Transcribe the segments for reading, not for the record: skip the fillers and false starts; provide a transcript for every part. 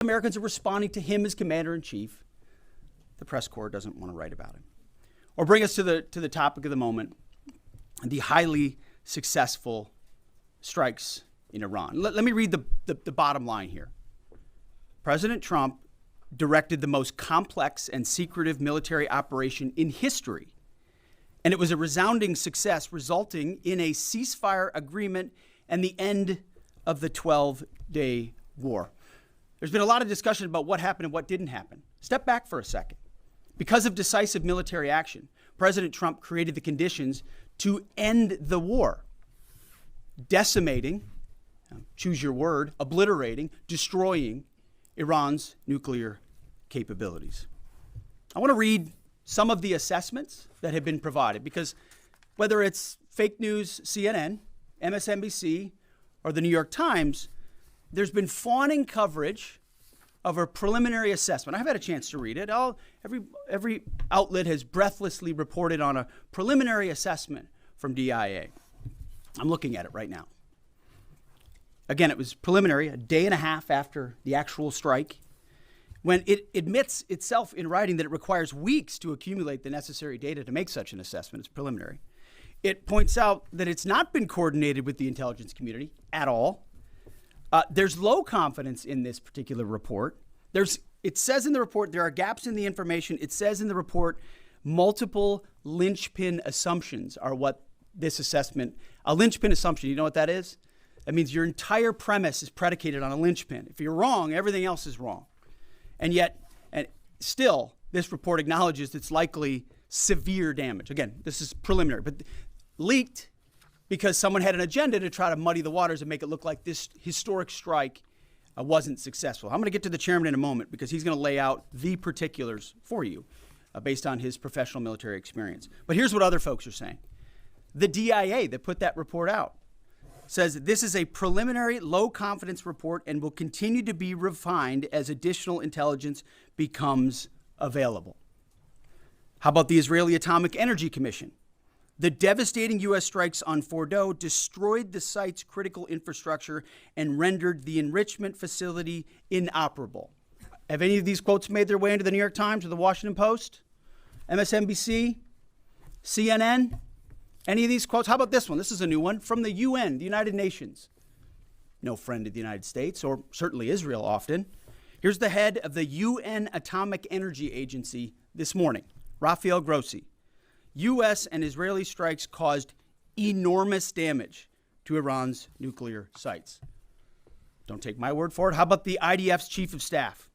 Americans are responding to him as commander-in-chief. The press corps doesn't want to write about him. Or bring us to the topic of the moment, the highly successful strikes in Iran. Let me read the bottom line here. President Trump directed the most complex and secretive military operation in history, and it was a resounding success, resulting in a ceasefire agreement and the end of the 12-day war. There's been a lot of discussion about what happened and what didn't happen. Step back for a second. Because of decisive military action, President Trump created the conditions to end the war, decimating, choose your word, obliterating, destroying Iran's nuclear capabilities. I want to read some of the assessments that have been provided, because whether it's fake news, CNN, MSNBC, or the New York Times, there's been fawning coverage of a preliminary assessment. I've had a chance to read it. Every outlet has breathlessly reported on a preliminary assessment from DIA. I'm looking at it right now. Again, it was preliminary, a day and a half after the actual strike, when it admits itself in writing that it requires weeks to accumulate the necessary data to make such an assessment. It's preliminary. It points out that it's not been coordinated with the intelligence community at all. There's low confidence in this particular report. It says in the report there are gaps in the information. It says in the report multiple linchpin assumptions are what this assessment, a linchpin assumption, you know what that is? That means your entire premise is predicated on a linchpin. If you're wrong, everything else is wrong. And yet, and still, this report acknowledges it's likely severe damage. Again, this is preliminary, but leaked because someone had an agenda to try to muddy the waters and make it look like this historic strike wasn't successful. I'm going to get to the chairman in a moment because he's going to lay out the particulars for you based on his professional military experience. But here's what other folks are saying. The DIA that put that report out says this is a preliminary low-confidence report and will continue to be refined as additional intelligence becomes available. How about the Israeli Atomic Energy Commission? The devastating U.S. strikes on Fordow destroyed the site's critical infrastructure and rendered the enrichment facility inoperable. Have any of these quotes made their way into the New York Times or the Washington Post? MSNBC? CNN? Any of these quotes? How about this one? This is a new one from the UN, the United Nations. No friend of the United States, or certainly Israel often. Here's the head of the UN Atomic Energy Agency this morning, Rafael Grossi. U.S. and Israeli strikes caused enormous damage to Iran's nuclear sites. Don't take my word for it. How about the IDF's chief of staff?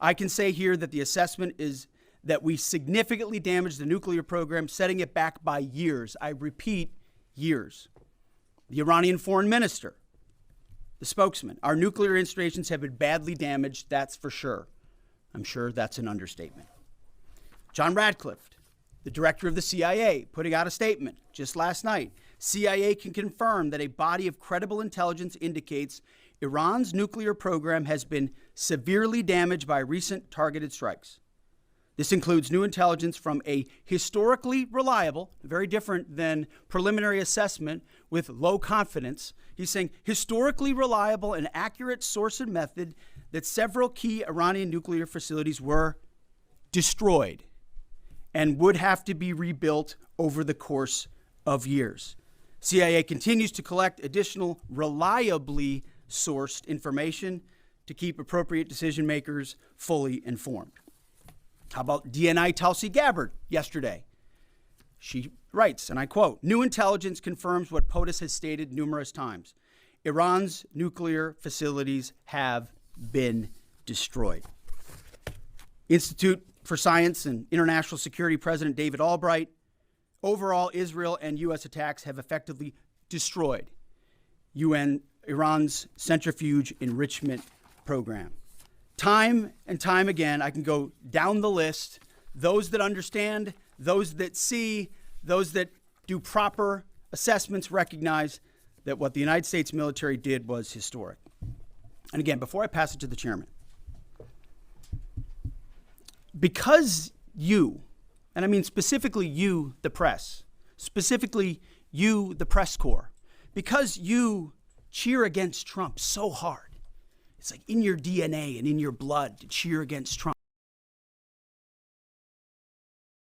I can say here that the assessment is that we significantly damaged the nuclear program, setting it back by years. I repeat, years. The Iranian foreign minister, the spokesman, our nuclear installations have been badly damaged, that's for sure. I'm sure that's an understatement. John Radcliffe, the director of the CIA, putting out a statement just last night. CIA can confirm that a body of credible intelligence indicates Iran's nuclear program has been severely damaged by recent targeted strikes. This includes new intelligence from a historically reliable, very different than preliminary assessment with low confidence. He's saying historically reliable and accurate source and method that several key Iranian nuclear facilities were destroyed and would have to be rebuilt over the course of years. CIA continues to collect additional reliably sourced information to keep appropriate decision makers fully informed. How about DNI Tulsi Gabbard yesterday? She writes, and I quote, "New intelligence confirms what POTUS has stated numerous times. Iran's nuclear facilities have been destroyed." Institute for Science and International Security President David Albright, overall, Israel and U.S. attacks have effectively destroyed Iran's centrifuge enrichment program. Time and time again, I can go down the list. Those that understand, those that see, those that do proper assessments recognize that what the United States military did was historic. And again, before I pass it to the chairman, because you, and I mean specifically you, the press, specifically you, the press corps, because you cheer against Trump so hard, It's like in your DNA and in your blood to cheer against Trump.